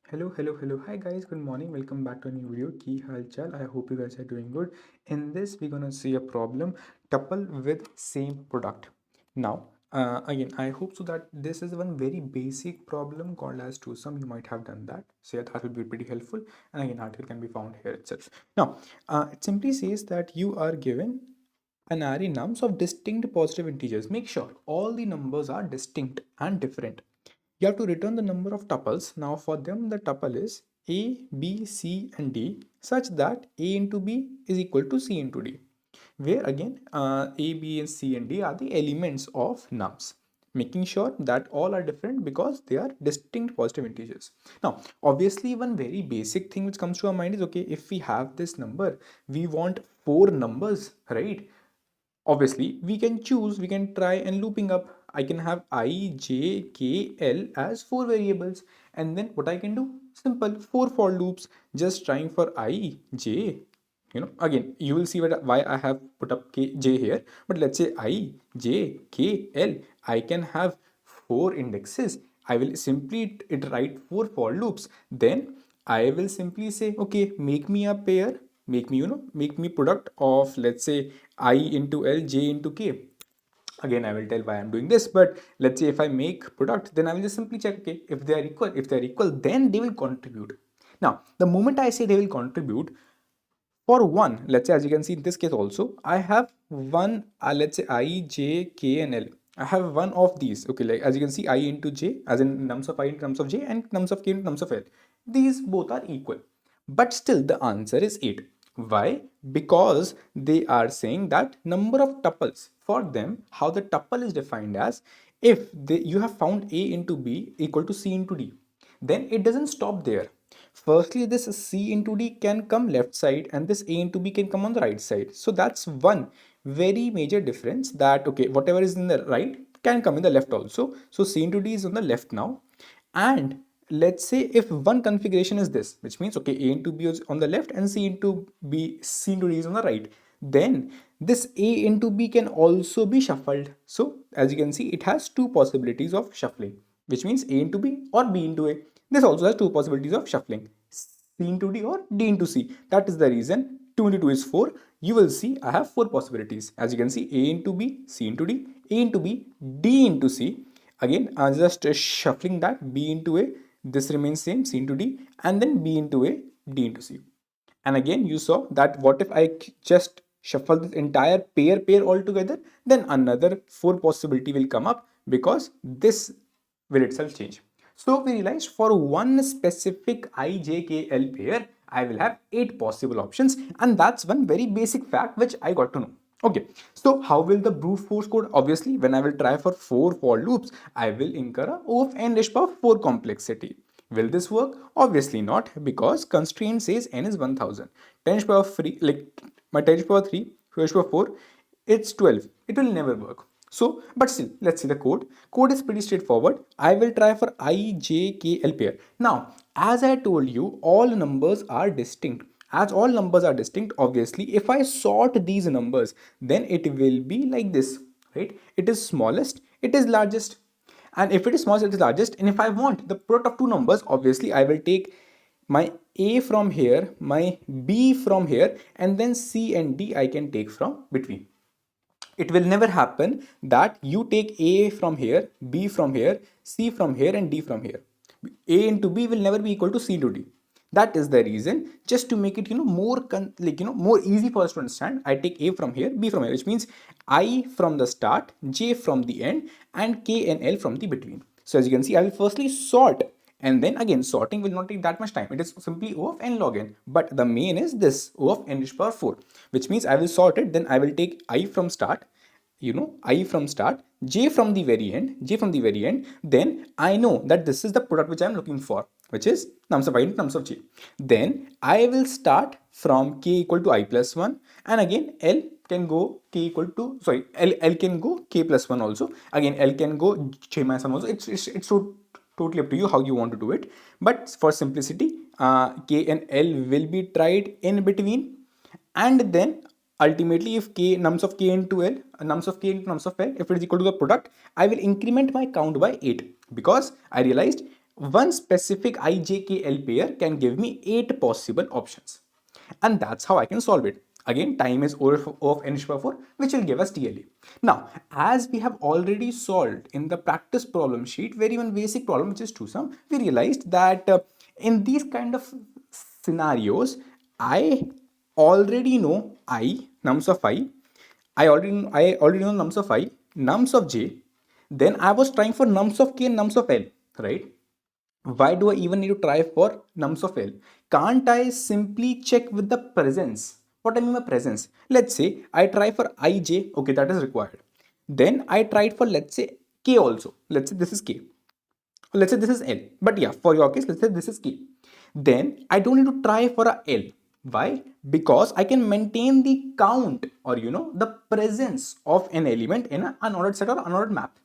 Hello. Hi guys, good morning. Welcome back to a new video. Ki hal chal? I hope you guys are doing good. In this, we're gonna see a problem tuple with same product. Now, again, I hope so that this is one very basic problem called as twosome. You might have done that. So yeah, that will be pretty helpful. And again, article can be found here itself. Now, it simply says that you are given an array nums of distinct positive integers. Make sure all the numbers are distinct and different. You have to return the number of tuples. Now for them the tuple is A, B, C and D such that A into B is equal to C into D. Where again A, B and C and D are the elements of nums. Making sure that all are different because they are distinct positive integers. Now obviously one very basic thing which comes to our mind is, okay, if we have this number, we want four numbers, right? Obviously we can try and looping up. I can have I, j, k, l as four variables, and then what I can do, simple, four for loops, just trying for I, j, again you will see why I have put up k, j here, but let's say I, j, k, l, I can have four indexes. I will simply write four for loops, then I will simply say, okay, make me a pair, make me product of, let's say, I into l, j into k. Again, I will tell why I'm doing this, but let's say if I make product, then I will just simply check, okay, if they are equal, then they will contribute. Now the moment I say they will contribute, for one, let's say, as you can see in this case also, I have one, let's say I, j, k and l. I have one of these, okay, like as you can see, I into j, as in nums of I into nums of j, and nums of k into nums of l. These both are equal, but still the answer is 8. Why? Because they are saying that number of tuples, for them, how the tuple is defined as, if you have found a into b equal to c into d, then it doesn't stop there. Firstly, this c into d can come left side and this a into b can come on the right side. So that's one very major difference, that okay, whatever is in the right can come in the left also. So c into d is on the left now. And let's say if one configuration is this, which means, okay, a into b is on the left and c into d is on the right, then this a into b can also be shuffled. So as you can see, it has two possibilities of shuffling, which means a into b or b into a. This also has two possibilities of shuffling, c into d or d into c. That is the reason 2 into 2 is 4. You will see I have four possibilities. As you can see, a into b, c into d, a into b, d into c. Again, just shuffling that, b into a, this remains same, c into d, and then b into a, d into c. And again, you saw that what if I just shuffle this entire pair altogether, then another four possibility will come up because this will itself change. So we realized for one specific IJKL pair, I will have 8 possible options, and that's one very basic fact which I got to know. Okay, so how will the brute force code? Obviously, when I will try for 4 for loops, I will incur a O of n raised power 4 complexity. Will this work? Obviously not, because constraint says n is 1000. 10 raised power 3, like my 10 raised power 3, 10 raised power 4, it's 12. It will never work. So, but still, let's see the code. Code is pretty straightforward. I will try for I, J, K, L pair. Now, as I told you, all numbers are distinct. As all numbers are distinct, obviously, if I sort these numbers, then it will be like this, right? It is smallest, it is largest. And if it is smallest, it is largest. And if I want the product of two numbers, obviously, I will take my A from here, my B from here, and then C and D I can take from between. It will never happen that you take A from here, B from here, C from here and D from here. A into B will never be equal to C into D. That is the reason, just to make it more easy for us to understand, I take A from here, B from here, which means I from the start, J from the end, and K and L from the between. So as you can see, I will firstly sort, and then again, sorting will not take that much time. It is simply O of n log n. But the main is this, O of n raised power 4, which means I will sort it. Then I will take I from start, I from start, J from the very end, J from the very end. Then I know that this is the product which I am looking for, which is nums of I into nums of J. Then I will start from K equal to I plus 1. And again, L can go K equal to, L can go K plus 1 also. Again, L can go J minus 1 also. It's so totally up to you how you want to do it, but for simplicity, K and L will be tried in between, and then ultimately, if K nums of K into L, nums of K into nums of L, if it is equal to the product, I will increment my count by 8, because I realized one specific IJKL pair can give me 8 possible options. And that's how I can solve it. Again, time is O of n to the power 4, which will give us TLE. Now, as we have already solved in the practice problem sheet, very one basic problem, which is two sum, we realized that in these kind of scenarios, I already know nums of I already know nums of I, nums of j. Then I was trying for nums of k and nums of l, right? Why do I even need to try for nums of L? Can't I simply check with the presence? What I mean by presence? Let's say I try for ij, okay, that is required. Then I tried for, let's say, k also. Let's say this is k. Let's say this is L. But yeah, for your case, let's say this is k. Then I don't need to try for a L. Why? Because I can maintain the count, or the presence of an element in an unordered set or unordered map.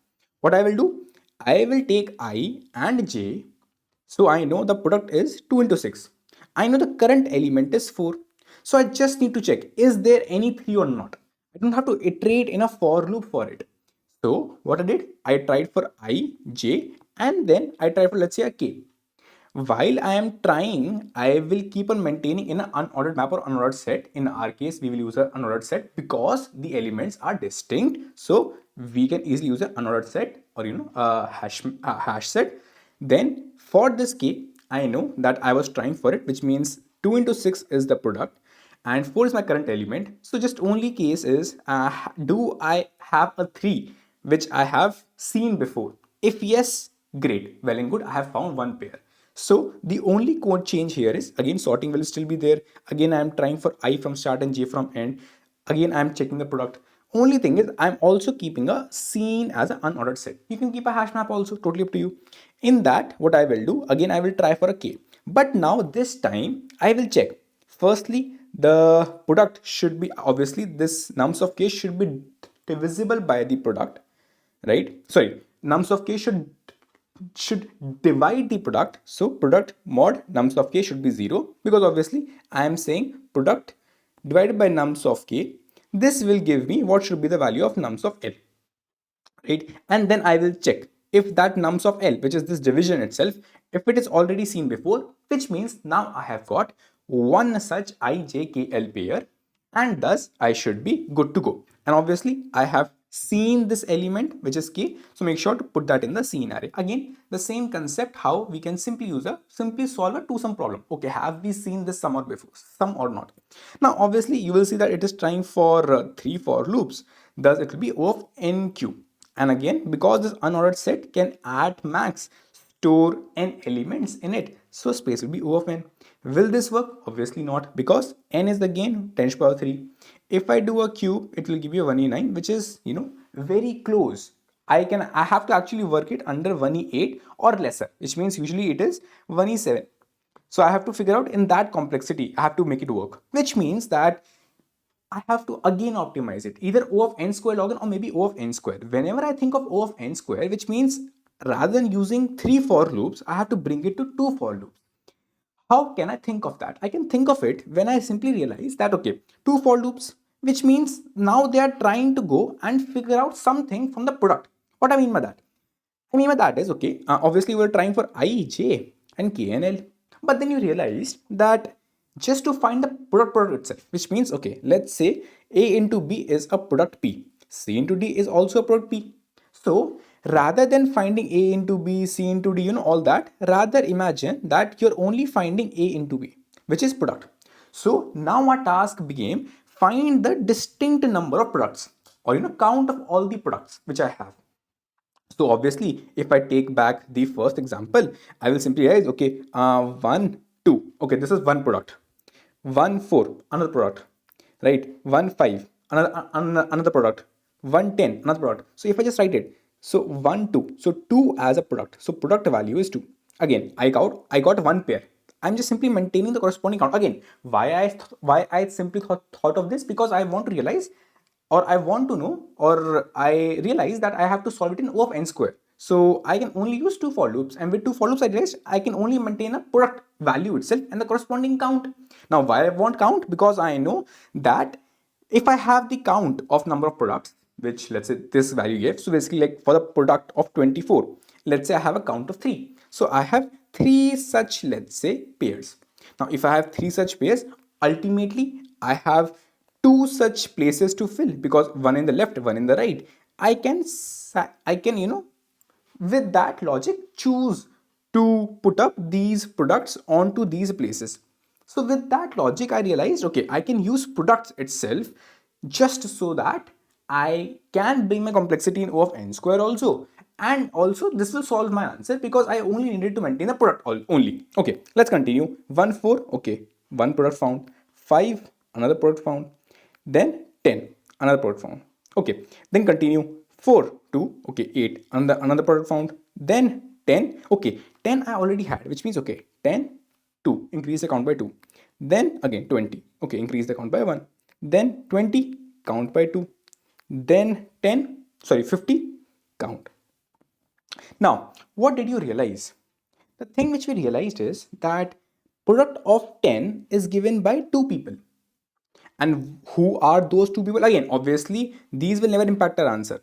What I will do? I will take I and j, so I know the product is 2 into 6. I know the current element is 4. So I just need to check, is there any 3 or not? I don't have to iterate in a for loop for it. So what I did, I tried for I, j, and then I tried for, let's say, a k. While I am trying, I will keep on maintaining in an unordered map or unordered set. In our case, we will use an unordered set because the elements are distinct. So we can easily use an unordered set, or a hash set. Then for this k, I know that I was trying for it, which means 2 into 6 is the product and 4 is my current element. So just only case is, do I have a 3 which I have seen before? If yes, great, well and good, I have found one pair. So the only code change here is, again, sorting will still be there. Again, I am trying for I from start and j from end. Again, I am checking the product. Only thing is, I'm also keeping a scene as an unordered set. You can keep a hash map also, totally up to you. In that, what I will do, again, I will try for a k. But now this time, I will check. Firstly, the product should be, obviously, this nums of k should be divisible by the product, right? Sorry, nums of k should divide the product. So product mod nums of k should be 0, because obviously I am saying product divided by nums of k. This will give me what should be the value of nums of l, right? And then I will check if that nums of l, which is this division itself, if it is already seen before, which means now I have got one such IJKL pair, and thus I should be good to go. And obviously I have seen this element, which is k, so make sure to put that in the scene array. Again, the same concept, how we can simply solve a two sum problem. Okay, have we seen this sum or before, sum or not? Now obviously you will see that it is trying for 3 for loops, thus it will be O of nq. And again, because this unordered set can at max store n elements in it, so space will be O of n. Will this work? Obviously not, because n is the gain, 10 to the power 3. If I do a cube, it will give you 1e9, which is very close. I have to actually work it under 1e8 or lesser, which means usually it is 1e7. So I have to figure out in that complexity, I have to make it work, which means that I have to again optimize it, either O of n square log n or maybe O of n square. Whenever I think of O of n square, which means rather than using 3 for loops, I have to bring it to 2 for loops. How can I think of that? I can think of it when I simply realize that, okay, 2 for loops, which means now they are trying to go and figure out something from the product. What I mean by that? I mean by that is, okay, obviously we're trying for I, j and k and l. But then you realized that just to find the product itself, which means, okay, let's say A into B is a product P, C into D is also a product P. So rather than finding A into B, C into D, all that, rather imagine that you're only finding A into B, which is product. So now our task became find the distinct number of products, or count of all the products which I have. So obviously, if I take back the first example, I will simply realize, okay, 1, 2. Okay, this is one product. 1, 4, another product. Right? 1, 5, another product. 1, 10, another product. So if I just write it, so 1, 2. So 2 as a product. So product value is 2. Again, I got one pair. I'm just simply maintaining the corresponding count. Again, why I simply thought of this, because I want to realize, or I want to know, or I realize that I have to solve it in O of n square. So I can only use 2 for loops, and with 2 for loops I realized I can only maintain a product value itself and the corresponding count. Now why I want count? Because I know that if I have the count of number of products, which let's say this value gives, so basically like for the product of 24, let's say I have a count of 3. So I have three such, let's say, pairs. Now, if I have three such pairs, ultimately I have two such places to fill, because one in the left, one in the right. I can, with that logic, choose to put up these products onto these places. So with that logic, I realized, okay, I can use products itself just so that I can bring my complexity in O of n square also. And also this will solve my answer because I only needed to maintain the product only. Okay, let's continue. 1, 4, okay, one product found. 5, another product found. Then 10, another product found. Okay, then continue. 4, 2, okay, 8, another product found. Then 10, okay, 10 I already had, which means, okay, 10, 2, increase the count by 2. Then again 20, okay, increase the count by 1. Then 20, count by 2. Then 10, sorry, 50, count. Now, what did you realize? The thing which we realized is that product of 10 is given by two people. And who are those two people? Again, obviously, these will never impact our answer.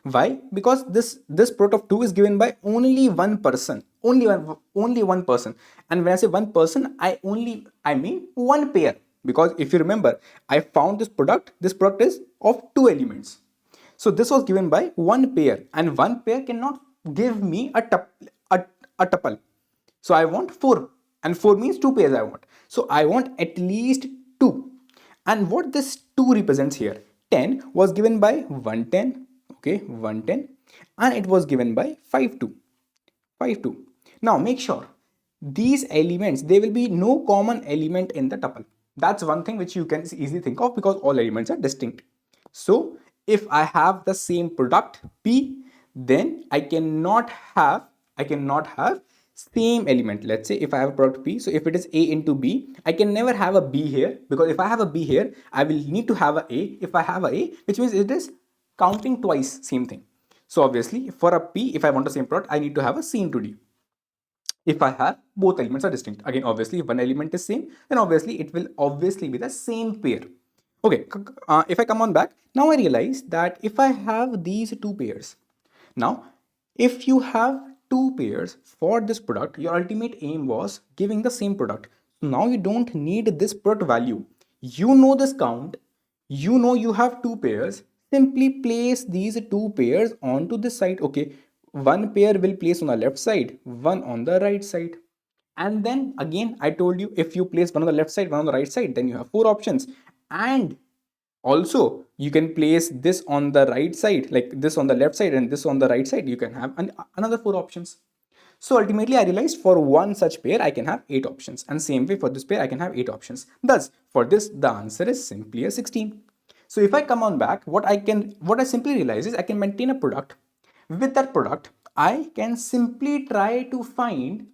Why? Because this product of 2 is given by only one person. Only one person. And when I say one person, I mean one pair. Because if you remember, I found this product. This product is of two elements. So this was given by one pair, and one pair cannot give me a tuple. So I want 4, and 4 means two pairs I want. So I want at least 2. And what this 2 represents here, 10 was given by 110, okay, 110, and it was given by 52. 52. Now make sure these elements, there will be no common element in the tuple. That's one thing which you can easily think of because all elements are distinct. So if I have the same product P, then I cannot have same element. Let's say if I have a product P, so if it is A into B, I can never have a B here, because if I have a B here, I will need to have a A. If I have a A, which means it is counting twice same thing. So obviously for a P, if I want the same product, I need to have a C into D. If I have both elements are distinct, again obviously if one element is same, then obviously it will obviously be the same pair. Okay, if I come on back, now I realize that if I have these two pairs, now if you have two pairs for this product, your ultimate aim was giving the same product. So now you don't need this product value. You know this count, you know you have two pairs, simply place these two pairs onto this side. Okay, one pair will place on the left side, one on the right side. And then again, I told you, if you place one on the left side, one on the right side, then you have 4 options. And also you can place this on the right side, like this on the left side and this on the right side, you can have another 4 options. So ultimately I realized for one such pair I can have 8 options, and same way for this pair I can have 8 options. Thus for this the answer is simply a 16. So if I come on back, what I simply realize is I can maintain a product. With that product, I can simply try to find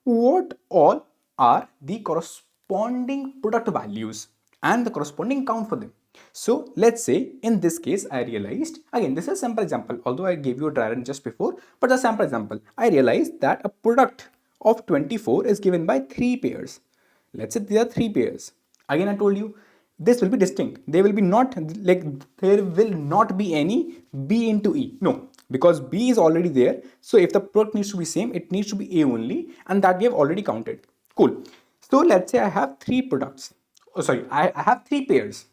what all are the corresponding product values and the corresponding count for them. So let's say in this case I realized, again this is a sample example, although I gave you a dry run just before, but a sample example, I realized that a product of 24 is given by 3 pairs. Let's say there are 3 pairs. Again I told you this will be distinct. There will not be any B into E. No, because B is already there. So if the product needs to be same, it needs to be A only, and that we have already counted. Cool. So let's say I have 3 products. Oh, sorry, I have 3 pairs.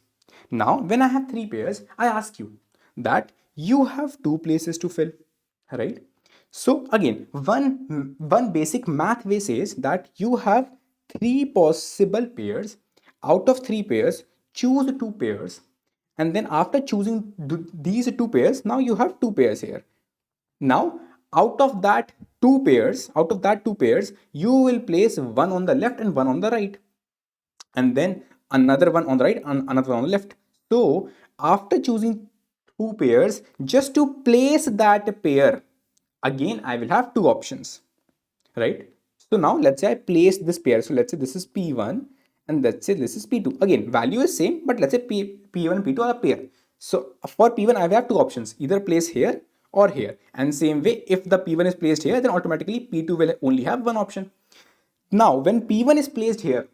Now, when I have 3 pairs, I ask you that you have 2 places to fill, right? So again, one basic math way says that you have 3 possible pairs. Out of 3 pairs, choose 2 pairs, and then after choosing these 2 pairs, now you have 2 pairs here. Now out of that two pairs, you will place one on the left and one on the right, and then another one on the right and another one on the left. So after choosing 2 pairs, just to place that pair, again I will have 2 options, right? So now let's say I place this pair. So let's say this is P1 and let's say this is P2. Again, value is same, but let's say P1 and P2 are a pair. So for P1 I have 2 options, either place here or here. And same way, if the P1 is placed here, then automatically P2 will only have one option. Now when P1 is placed here,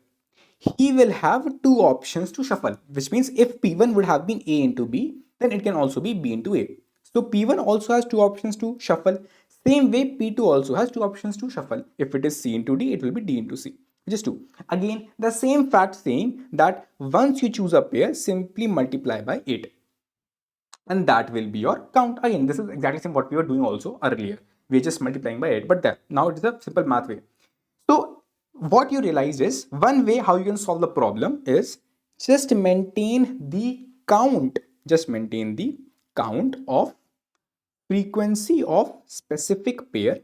he will have 2 options to shuffle, which means if P1 would have been A into B, then it can also be B into A. So P1 also has 2 options to shuffle. Same way, P2 also has two options to shuffle. If it is C into D, it will be D into C, which is 2. Again, the same fact saying that once you choose a pair, simply multiply by 8. And that will be your count. Again, this is exactly same what we were doing also earlier. We're just multiplying by 8, but there, now it is a simple math way. So what you realize is one way how you can solve the problem is just maintain the count. Just maintain the count of frequency of specific pair.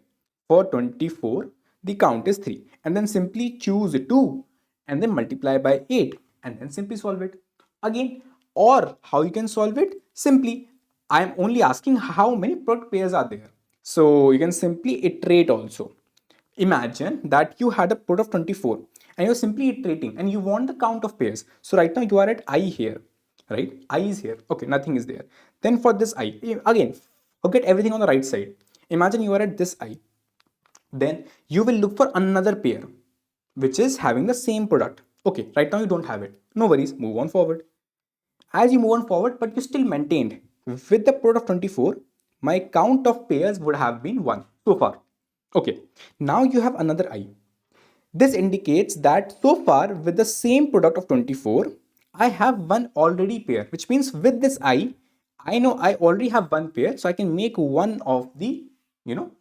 For 24, the count is 3, and then simply choose 2 and then multiply by 8 and then simply solve it again. Or how you can solve it, simply I am only asking how many product pairs are there, so you can simply iterate also. Imagine that you had a product of 24 and you're simply iterating and you want the count of pairs. So right now you are at I here, right? I is here. Okay, nothing is there. Then for this I, again, forget everything on the right side. Imagine you are at this I. Then you will look for another pair which is having the same product. Okay, right now you don't have it. No worries, move on forward. As you move on forward, but you still maintained with the product of 24, my count of pairs would have been 1 so far. Okay, now you have another I. This indicates that so far with the same product of 24, I have one already pair, which means with this I know I already have one pair, so I can make one of the,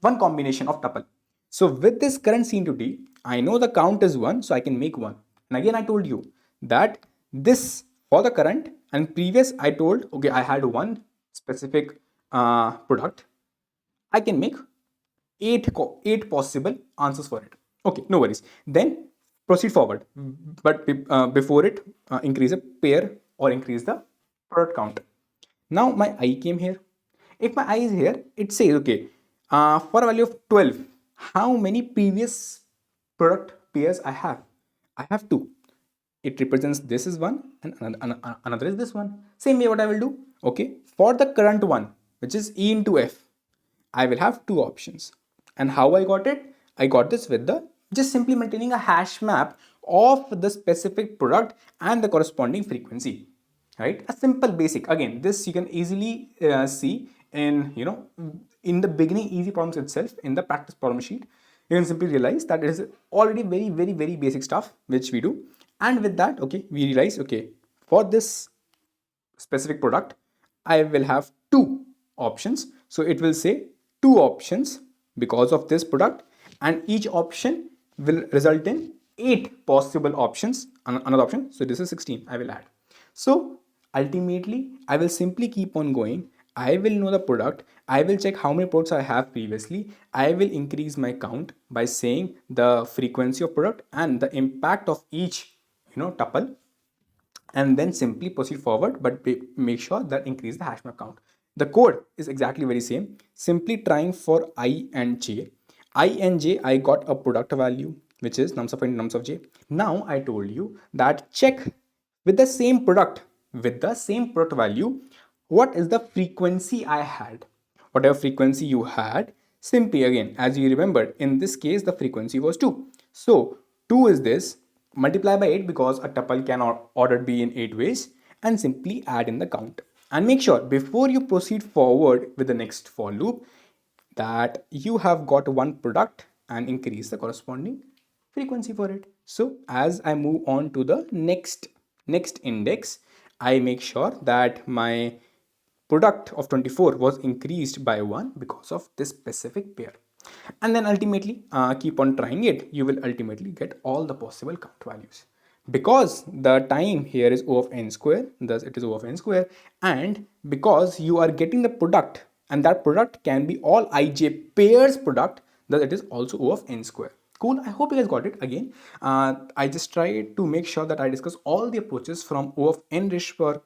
one combination of tuple. So with this current C into D, I know the count is 1, so I can make 1. And again, I told you that this for the current and previous, I told, okay, I had one specific product. I can make eight possible answers for it. Okay, no worries. Then proceed forward, but before it, increase a pair or increase the product count. Now my I came here. If my I is here, it says, okay, for a value of 12, how many previous product pairs I have? I have 2. It represents this is 1 and another is this one. Same way what I will do. Okay, for the current one, which is E into F, I will have two options. And how I got it? I got this with the just simply maintaining a hash map of the specific product and the corresponding frequency, right? A simple basic. Again, this you can easily see in, in the beginning easy problems itself in the practice problem sheet. You can simply realize that it is already very, very, very basic stuff which we do. And with that, okay, we realize, okay, for this specific product, I will have two options. So it will say two options because of this product, and each option will result in 8 possible options. Another option. So this is 16. I will add. So ultimately, I will simply keep on going. I will know the product. I will check how many products I have previously. I will increase my count by saying the frequency of product and the impact of each, tuple, and then simply proceed forward, but make sure that increase the hash map count. The code is exactly very same. Simply trying for I and j. I and j, I got a product value which is nums of I and nums of j. Now I told you that check with the same product, value, what is the frequency I had. Whatever frequency you had, simply again, as you remembered, in this case the frequency was 2. So 2 is this, multiply by 8 because a tuple can ordered be in 8 ways, and simply add in the count. And make sure before you proceed forward with the next for loop that you have got one product and increase the corresponding frequency for it. So as I move on to the next index, I make sure that my product of 24 was increased by 1 because of this specific pair. And then ultimately keep on trying it. You will ultimately get all the possible count values. Because the time here is O of n square, thus it is O of n square, and because you are getting the product and that product can be all ij pairs product, thus it is also O of n square. Cool. I hope you guys got it. Again, I just tried to make sure that I discuss all the approaches from O of n raised to power,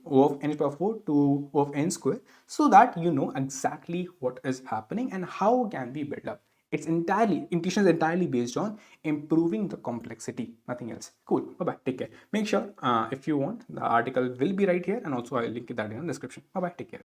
O of n raised to power 4 to O of n square, so that you know exactly what is happening and how can we build up. Intuition is entirely based on improving the complexity, nothing else. Cool. Bye bye. Take care. Make sure if you want, the article will be right here, and also I'll link that in the description. Bye bye. Take care.